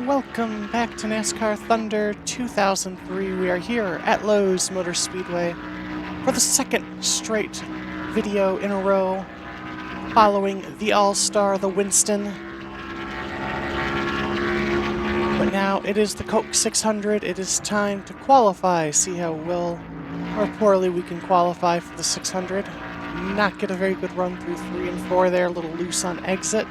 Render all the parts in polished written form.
welcome back to NASCAR Thunder 2003. We are here at Lowe's Motor Speedway for the second straight video in a row following the All-Star, the Winston. But now it is the Coke 600. It is time to qualify, see how well or poorly we can qualify for the 600. Not get a very good run through 3 and 4 there, a little loose on exit.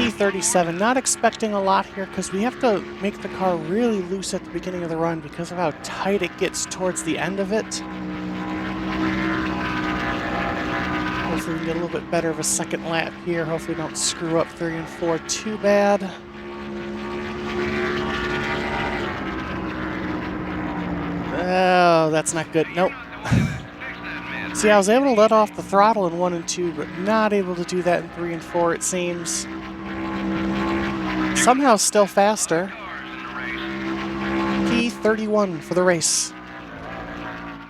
P37, not expecting a lot here because we have to make the car really loose at the beginning of the run because of how tight it gets towards the end of it. Hopefully we can get a little bit better of a second lap here. Hopefully we don't screw up 3 and 4 too bad. Oh, that's not good. Nope. See, I was able to let off the throttle in 1 and 2, but not able to do that in 3 and 4, it seems. Somehow still faster. P31 for the race.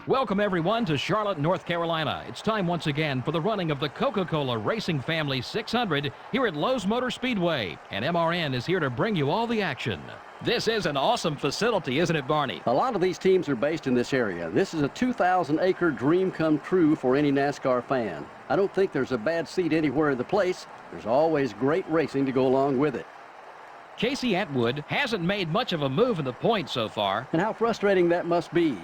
Welcome everyone to Charlotte, North Carolina. It's time once again for the running of the Coca-Cola Racing Family 600 here at Lowe's Motor Speedway. And MRN is here to bring you all the action. This is an awesome facility, isn't it, Barney? A lot of these teams are based in this area. This is a 2,000-acre dream come true for any NASCAR fan. I don't think there's a bad seat anywhere in the place. There's always great racing to go along with it. Casey Atwood hasn't made much of a move in the points so far. And how frustrating that must be.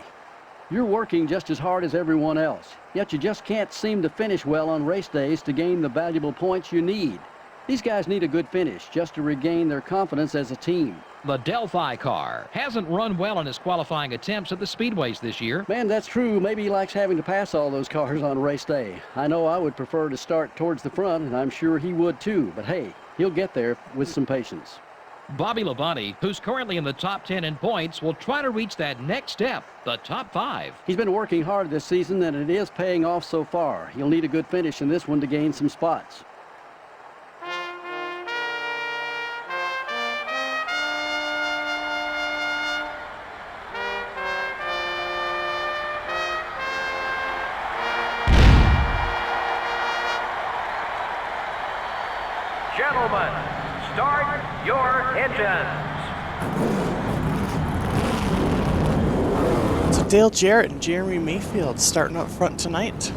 You're working just as hard as everyone else, yet you just can't seem to finish well on race days to gain the valuable points you need. These guys need a good finish just to regain their confidence as a team. The Delphi car hasn't run well in his qualifying attempts at the speedways this year. Man, that's true. Maybe he likes having to pass all those cars on race day. I know I would prefer to start towards the front, and I'm sure he would too. But hey, he'll get there with some patience. Bobby Labonte, who's currently in the top 10 in points, will try to reach that next step, the top 5. He's been working hard this season, and it is paying off so far. He'll need a good finish in this one to gain some spots. Gentlemen, start your engines. So Dale Jarrett and Jeremy Mayfield starting up front tonight.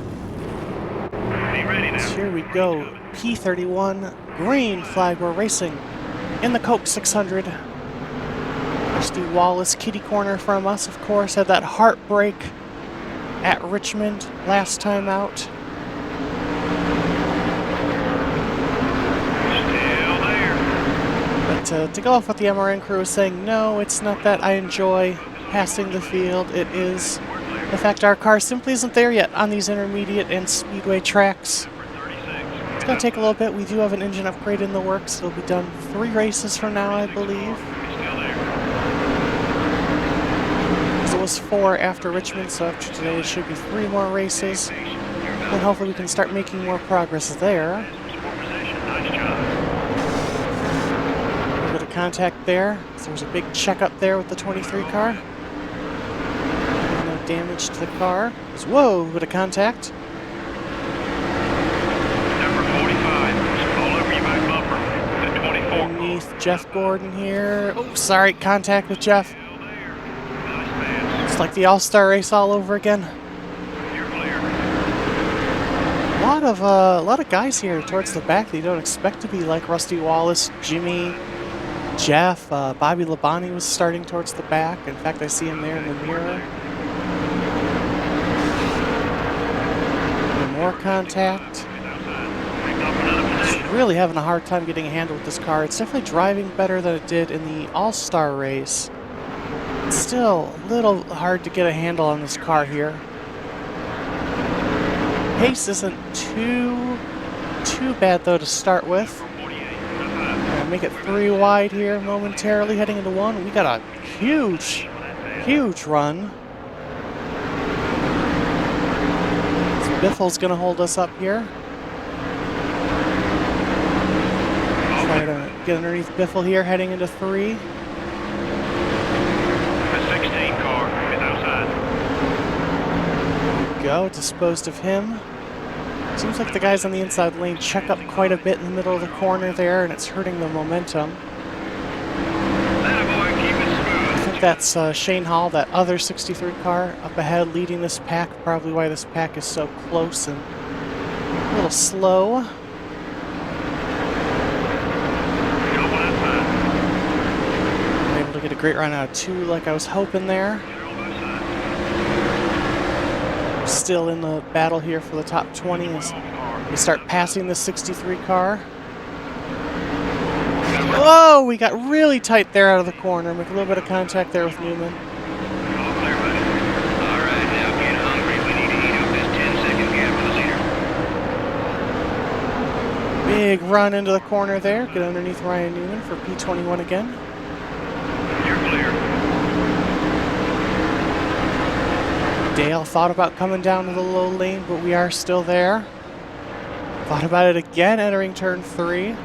Be ready now. So here we go. P31, green flag, we're racing in the Coke 600. Rusty Wallace, kitty corner from us, of course, had that heartbreak at Richmond last time out. To go off what the MRN crew is saying, no, it's not that I enjoy passing the field. It is the fact our car simply isn't there yet on these intermediate and speedway tracks. It's going to take a little bit. We do have an engine upgrade in the works. It'll be done 3 races from now, I believe. It was 4 after Richmond, so after today it should be 3 more races. And hopefully we can start making more progress there. Contact there. So there's a big check up there with the 23 car. No damage to the car. Whoa, bit of contact. Number 45, all over your back bumper. The 24. Underneath Jeff Gordon here. Oh, sorry, contact with Jeff. It's like the All-Star race all over again. You're clear. A lot of guys here towards the back that you don't expect to be, like Rusty Wallace, Jimmy, Jeff, Bobby Labonte was starting towards the back. In fact, I see him there in the mirror. And more contact. Just really having a hard time getting a handle with this car. It's definitely driving better than it did in the All-Star race. It's still a little hard to get a handle on this car here. Pace isn't too bad though to start with. Make it 3 wide here momentarily, heading into 1. We got a huge run. So Biffle's going to hold us up here. Try to get underneath Biffle here, heading into 3. The 16 car is outside. There we go, disposed of him. Seems like the guys on the inside lane check up quite a bit in the middle of the corner there, and it's hurting the momentum. I think that's Shane Hall, that other 63 car up ahead leading this pack, probably why this pack is so close and a little slow. I'm able to get a great run out of 2 like I was hoping there. Still in the battle here for the top 20 as we start passing the 63 car. Whoa, we got really tight there out of the corner. Make a little bit of contact there with Newman. Big run into the corner there. Get underneath Ryan Newman for P21 again. You're clear. Dale thought about coming down to the low lane, but we are still there. Thought about it again, entering turn 3.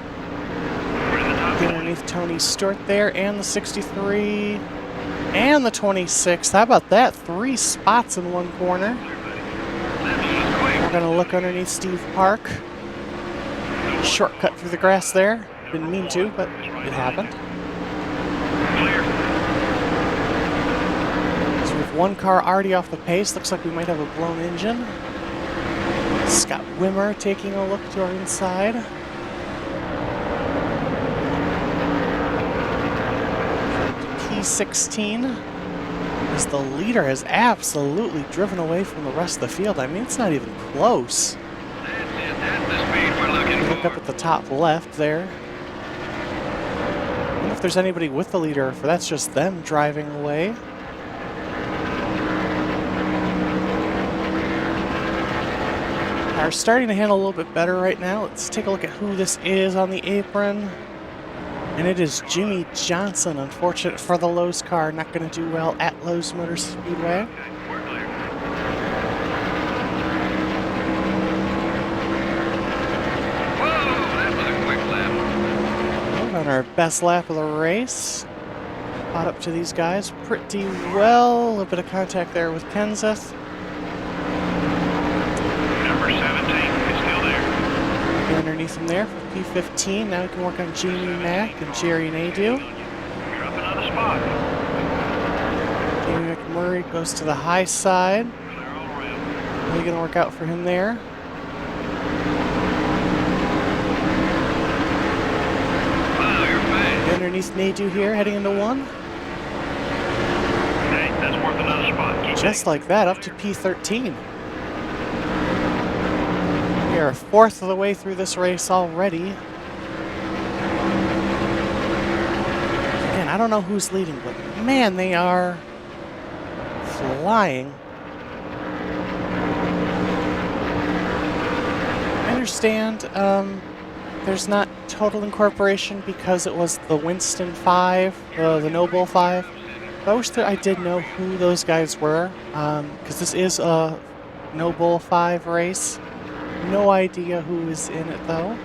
Get underneath Tony Stewart there, and the 63, and the 26. How about that? 3 spots in one corner. We're going to look underneath Steve Park. Shortcut through the grass there. Didn't mean to, but it happened. So we have 1 car already off the pace. Looks like we might have a blown engine. Scott Wimmer taking a look to our inside. P16 as the leader has absolutely driven away from the rest of the field. I mean, it's not even close. That's the speed we're looking for. Look up at the top left there. I wonder if there's anybody with the leader, or if that's just them driving away. Are starting to handle a little bit better right now. Let's take a look at who this is on the apron. And it is Jimmy Johnson. Unfortunate for the Lowe's car. Not going to do well at Lowe's Motor Speedway. We're clear. Whoa, that was a quick lap. On our best lap of the race. Caught up to these guys pretty well. A little bit of contact there with Kenseth. Number 17 is still there. Get underneath him there for P15. Now we can work on Jamie Mack and Jerry Nadeau. You're up another spot. Jamie McMurray goes to the high side. Clear all around. Really going to work out for him there. Wow, you're fast. Get underneath Nadeau here, heading into 1. Hey, that's worth another spot. Keep Just like that, up to P13. We are 4th of the way through this race already. Man, I don't know who's leading, but man, they are flying. I understand there's not total incorporation because it was the Winston 5, the Noble 5. But I wish that I did know who those guys were, because this is a Noble 5 race. No idea who is in it, though.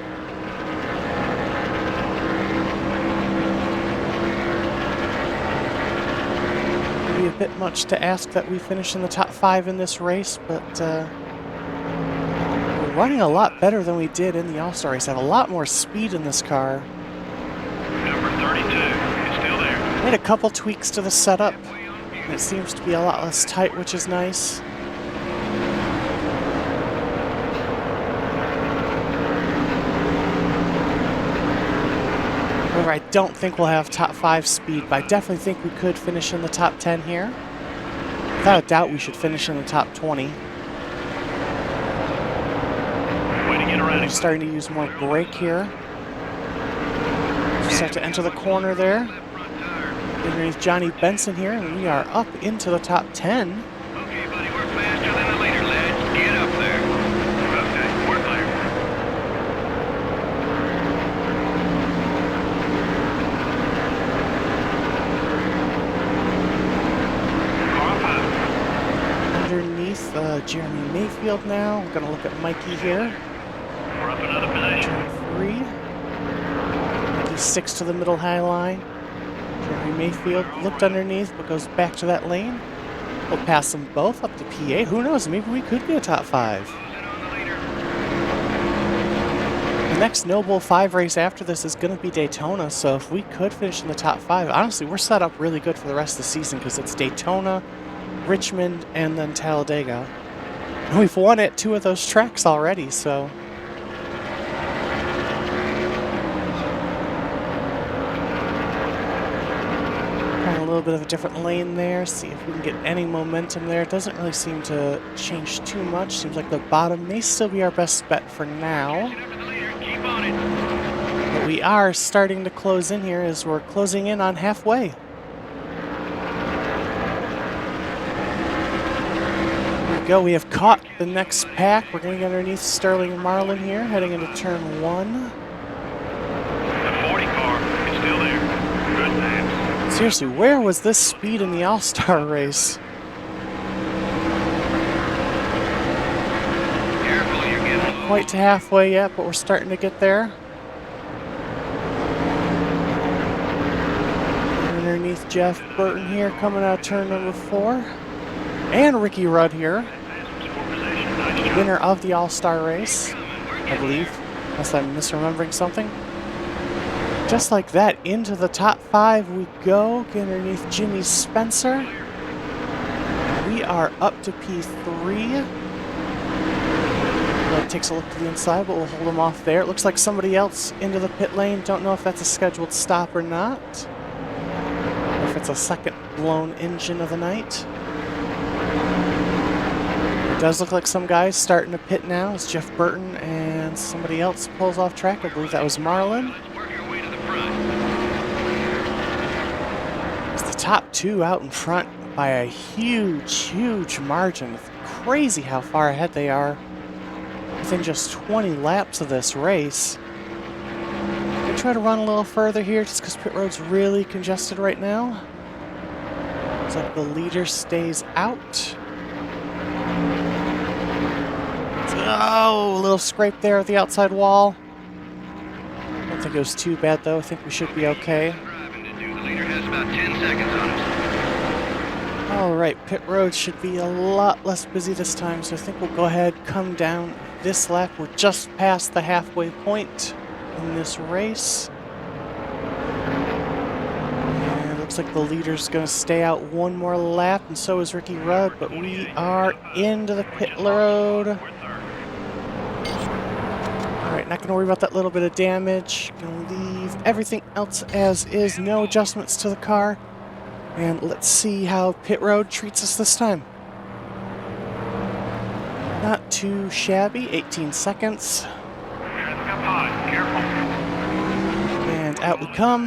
It'd be a bit much to ask that we finish in the top 5 in this race, but we're running a lot better than we did in the All-Star race. I have a lot more speed in this car. Number 32 is still there. Made a couple tweaks to the setup, and it seems to be a lot less tight, which is nice. However, I don't think we'll have top 5 speed, but I definitely think we could finish in the top 10 here. Without a doubt, we should finish in the top 20. Waiting in around. We're starting to use more brake here. Just have to enter the corner there. Underneath Johnny Benson here, and we are up into the top 10. Okay, buddy, we're faster than the leader, lads. Get up there. Okay, we're clear. Underneath Jeremy Mayfield now. We're going to look at Mikey here. We're up another position. Turn 3. Mikey sticks to the middle high line. Jeremy Mayfield looked underneath, but goes back to that lane. We'll pass them both up to P8. Who knows? Maybe we could be a top 5. next No Bull 5 race after this is going to be Daytona, so if we could finish in the top 5, honestly, we're set up really good for the rest of the season because it's Daytona, Richmond, and then Talladega. And we've won at 2 of those tracks already, so... a little bit of a different lane there, see if we can get any momentum there. It doesn't really seem to change too much. Seems like the bottom may still be our best bet for now. But we are starting to close in here as we're closing in on halfway. Here we go, we have caught the next pack. We're going to get underneath Sterling and Marlin here, heading into turn 1. The 40 car is still there. Good pass. Seriously, where was this speed in the All-Star race? Careful, you're getting low. Quite to halfway yet, but we're starting to get there. Underneath Jeff Burton here, coming out of turn number 4. And Ricky Rudd here, winner of the All-Star race, I believe, unless I'm misremembering something. Just like that, into the top 5 we go. Get underneath Jimmy Spencer. We are up to P3. That takes a look to the inside, but we'll hold him off there. It looks like somebody else into the pit lane. Don't know if that's a scheduled stop or not. Or if it's a second blown engine of the night. It does look like some guys starting to pit now. It's Jeff Burton and somebody else pulls off track. I believe that was Marlin. It's the top 2 out in front by a huge margin. It's crazy how far ahead they are within just 20 laps of this race. I'm going to try to run a little further here just because pit road's really congested right now. Looks like the leader stays out. Oh, a little scrape there at the outside wall. I don't think it was too bad though. I think we should be okay. Alright, pit road should be a lot less busy this time, so I think we'll go ahead, come down this lap. We're just past the halfway point in this race. And it looks like the leader's going to stay out one more lap, and so is Ricky Rudd, but we are into the pit road. Alright, not going to worry about that little bit of damage. Going to leave everything else as is, no adjustments to the car. And let's see how pit road treats us this time. Not too shabby, 18 seconds. And out we come.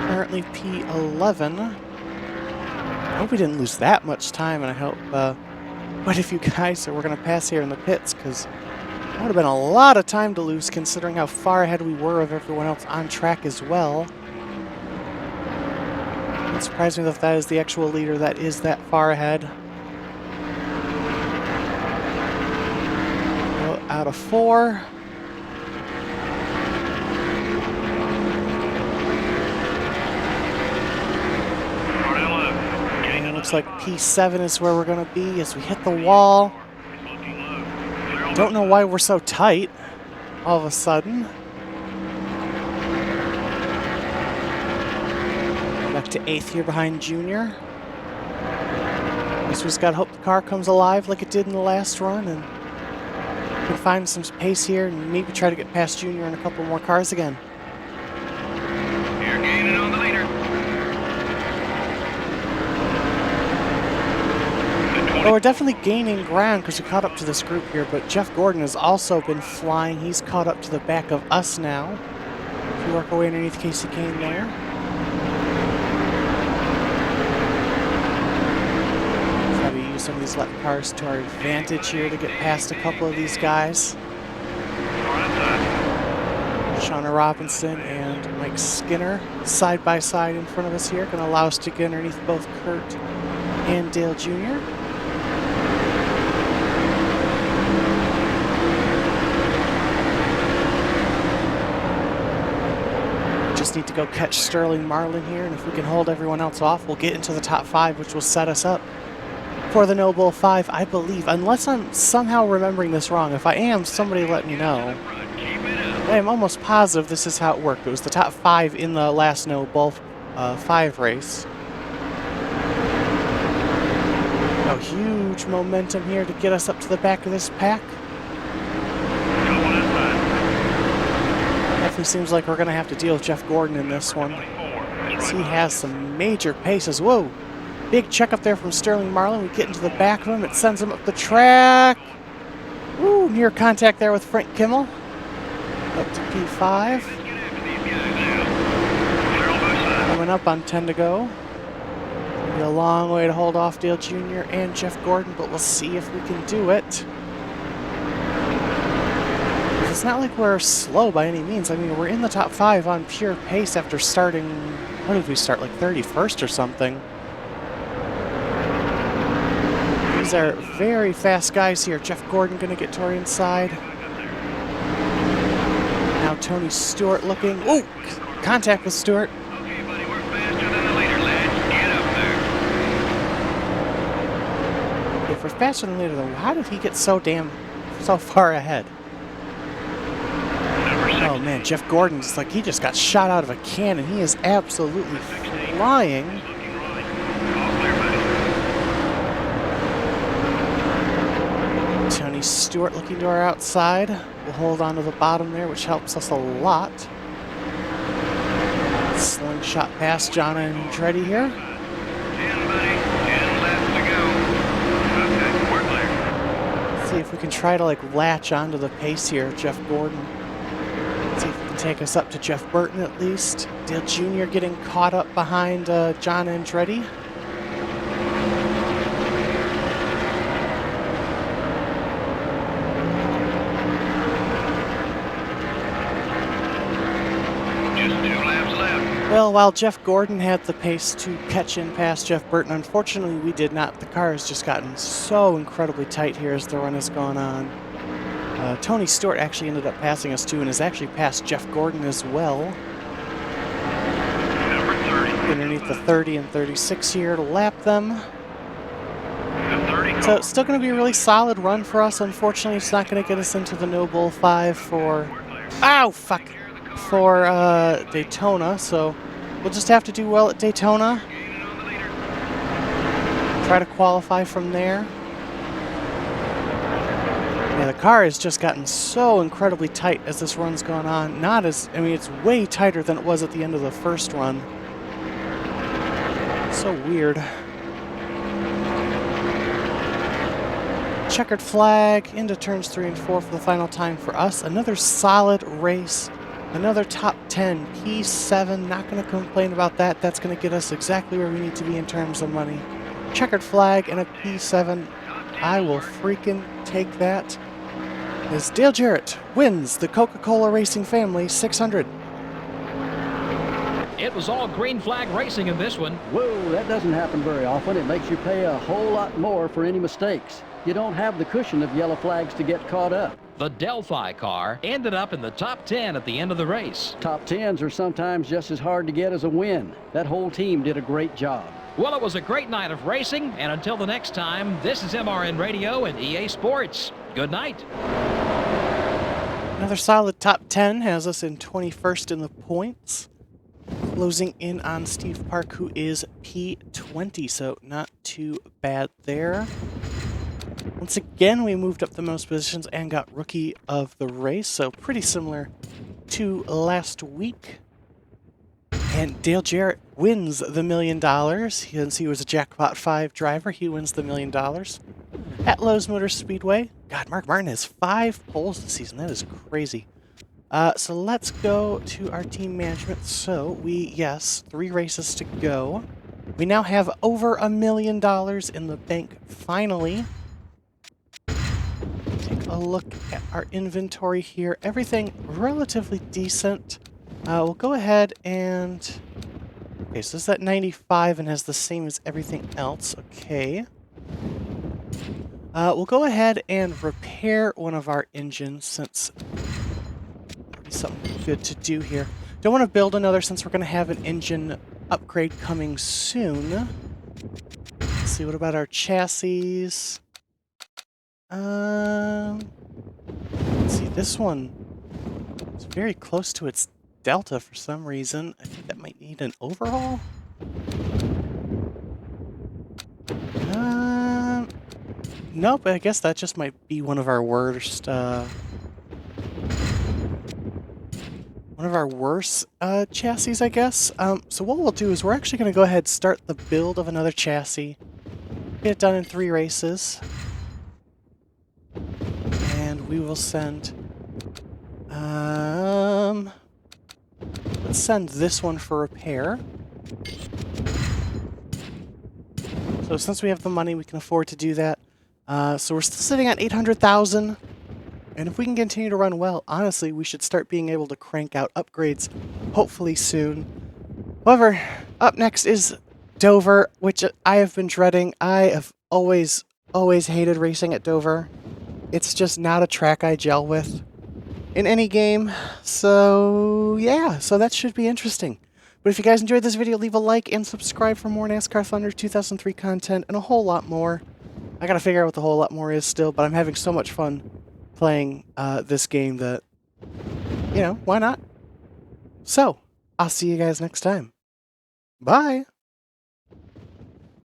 Currently P11. I hope we didn't lose that much time, and I hope quite a few guys that we're going to pass here in the pits, because that would have been a lot of time to lose considering how far ahead we were of everyone else on track as well. It surprised me that if that is the actual leader that is that far ahead. Out of 4. And it looks like P7 is where we're going to be as we hit the wall. Don't know why we're so tight all of a sudden. Back to 8th here behind Junior. Guess we just gotta hope the car comes alive like it did in the last run, and we can find some pace here and maybe try to get past Junior in a couple more cars again. You're gaining on the leader. Well, we're definitely gaining ground because we caught up to this group here, but Jeff Gordon has also been flying. He's caught up to the back of us now. If we work our way underneath Casey Kane there. Some of these left cars to our advantage here to get past a couple of these guys. Shauna Robinson and Mike Skinner side by side in front of us here, going to allow us to get underneath both Kurt and Dale Jr. Just need to go catch Sterling Marlin here, and if we can hold everyone else off, we'll get into the top 5, which will set us up for the No Bull 5, I believe, unless I'm somehow remembering this wrong. If I am, somebody let me know. I am almost positive this is how it worked. It was the top 5 in the last No Bull 5 race. Oh, huge momentum here to get us up to the back of this pack. Definitely seems like we're going to have to deal with Jeff Gordon in this one. He has some major paces. Whoa! Big check up there from Sterling Marlin. We get into the back of him. It sends him up the track. Ooh, near contact there with Frank Kimmel. Up to P5. Coming up on 10 to go. Be a long way to hold off Dale Jr. and Jeff Gordon, but we'll see if we can do it. It's not like we're slow by any means. I mean, we're in the top 5 on pure pace after starting, what did we start, like 31st or something? These are very fast guys here. Jeff Gordon going to get to our inside. Now Tony Stewart looking. Ooh, contact with Stewart. Okay, buddy, we're faster than the leader, lads. Get up there. If we're faster than the leader, though, how did he get so far ahead? Oh man, Jeff Gordon's like he just got shot out of a cannon. He is absolutely flying. Tony Stewart looking to our outside. We'll hold on to the bottom there, which helps us a lot. Slingshot past John Andretti here. 10, buddy. 10 laps to go. Okay, we're clear. See if we can try to like latch onto the pace here, Jeff Gordon. See if we can take us up to Jeff Burton at least. Dale Jr. getting caught up behind John Andretti. Well, while Jeff Gordon had the pace to catch in past Jeff Burton, unfortunately we did not. The car has just gotten so incredibly tight here as the run has gone on. Tony Stewart actually ended up passing us too and has actually passed Jeff Gordon as well. Number 30. Underneath the 30 and 36 here to lap them. The 30. So it's still going to be a really solid run for us. Unfortunately, it's not going to get us into the No Bull 5 for... Ow, fuck! For Daytona, so we'll just have to do well at Daytona. Try to qualify from there. Yeah, the car has just gotten so incredibly tight as this run's gone on. I mean, it's way tighter than it was at the end of the first run. So weird. Checkered flag into turns 3 and 4 for the final time for us. Another solid race. Another top 10, P7, not going to complain about that. That's going to get us exactly where we need to be in terms of money. Checkered flag and a P7, I will freaking take that. As Dale Jarrett wins the Coca-Cola Racing Family 600. It was all green flag racing in this one. Whoa, that doesn't happen very often. It makes you pay a whole lot more for any mistakes. You don't have the cushion of yellow flags to get caught up. The Delphi car ended up in the top 10 at the end of the race. Top 10s are sometimes just as hard to get as a win. That whole team did a great job. Well, it was a great night of racing, and until the next time, this is MRN Radio and EA Sports. Good night. Another solid top 10 has us in 21st in the points. Closing in on Steve Park, who is P20, so not too bad there. Once again, we moved up the most positions and got Rookie of the Race, so pretty similar to last week. And Dale Jarrett wins the $1 million. Since he was a Jackpot 5 driver, he wins the $1 million. At Lowe's Motor Speedway, God, Mark Martin has 5 poles this season. That is crazy. So let's go to our team management. So yes, 3 races to go. We now have over $1 million in the bank, finally. Take a look at our inventory here. Everything relatively decent. We'll go ahead and... Okay, so this is at 95 and has the same as everything else. Okay. We'll go ahead and repair one of our engines since... something good to do here. Don't want to build another since we're going to have an engine upgrade coming soon. Let's see see, what about our chassis? Let's see, this one is very close to its delta for some reason. I think that might need an overhaul. Nope, I guess that just might be one of our worst, chassis, I guess. So what we'll do is we're actually going to go ahead and start the build of another chassis. Get it done in 3 races. And we will send... let's send this one for repair. So since we have the money, we can afford to do that. So we're still sitting at 800,000. And if we can continue to run well, honestly, we should start being able to crank out upgrades, hopefully soon. However, up next is Dover, which I have been dreading. I have always hated racing at Dover. It's just not a track I gel with in any game. So, yeah, so that should be interesting. But if you guys enjoyed this video, leave a like and subscribe for more NASCAR Thunder 2003 content and a whole lot more. I gotta figure out what the whole lot more is still, but I'm having so much fun playing this game that, you know, why not? So, I'll see you guys next time. Bye!